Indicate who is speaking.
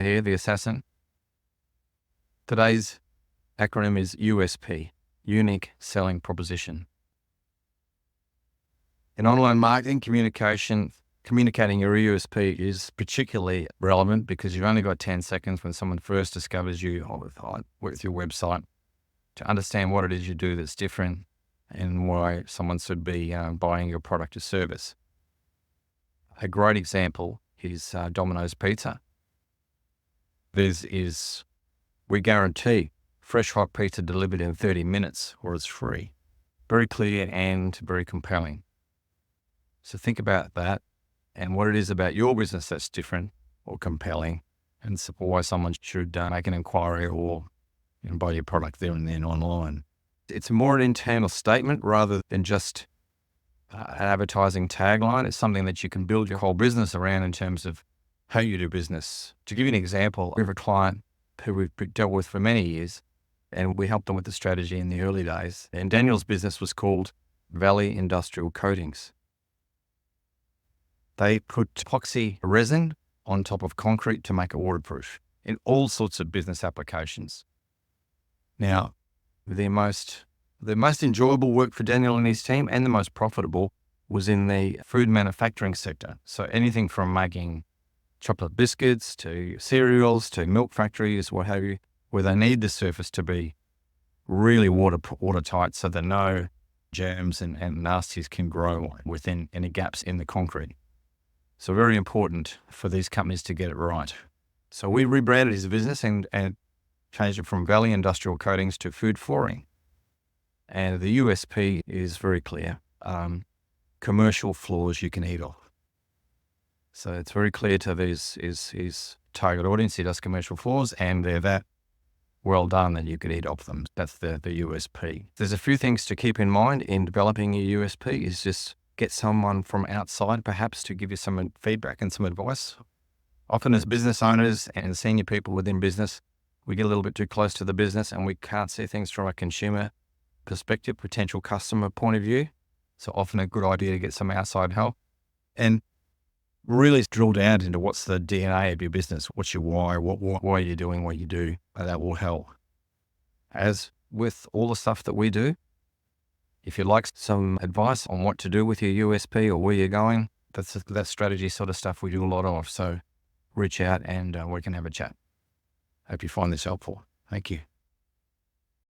Speaker 1: here, the assassin. Today's acronym is USP, Unique Selling Proposition. In online marketing, communicating your USP is particularly relevant because you've only got 10 seconds when someone first discovers you with your website to understand what it is you do that's different and why someone should be buying your product or service. A great example is Domino's Pizza. We guarantee fresh hot pizza delivered in 30 minutes or it's free. Very clear and very compelling. So think about that and what it is about your business that's different or compelling and why someone should make an inquiry or buy your product there and then online. It's more an internal statement rather than just an advertising tagline. It's something that you can build your whole business around in terms of how you do business. To give you an example, we have a client who we've dealt with for many years and we helped them with the strategy in the early days. And Daniel's business was called Valley Industrial Coatings. They put epoxy resin on top of concrete to make it waterproof in all sorts of business applications. Now, the most enjoyable work for Daniel and his team and the most profitable was in the food manufacturing sector. So anything from making chocolate biscuits to cereals to milk factories, what have you, where they need the surface to be really watertight so that no germs and nasties can grow within any gaps in the concrete. So very important for these companies to get it right. So we rebranded his business and changed it from Valley Industrial Coatings to Food Flooring. And the USP is very clear. Commercial floors you can eat off. So it's very clear to his target audience. He does commercial floors and they're that well done that you could eat off them. That's the USP. There's a few things to keep in mind in developing your USP is just get someone from outside perhaps to give you some feedback and some advice. Often as business owners and senior people within business, we get a little bit too close to the business and we can't see things from a consumer perspective, potential customer point of view. So often a good idea to get some outside help and really drill down into what's the DNA of your business, what's your why, why you're doing what you do. That will help. As with all the stuff that we do, if you'd like some advice on what to do with your USP or where you're going, that strategy sort of stuff we do a lot of. So reach out and we can have a chat. Hope you find this helpful. Thank you.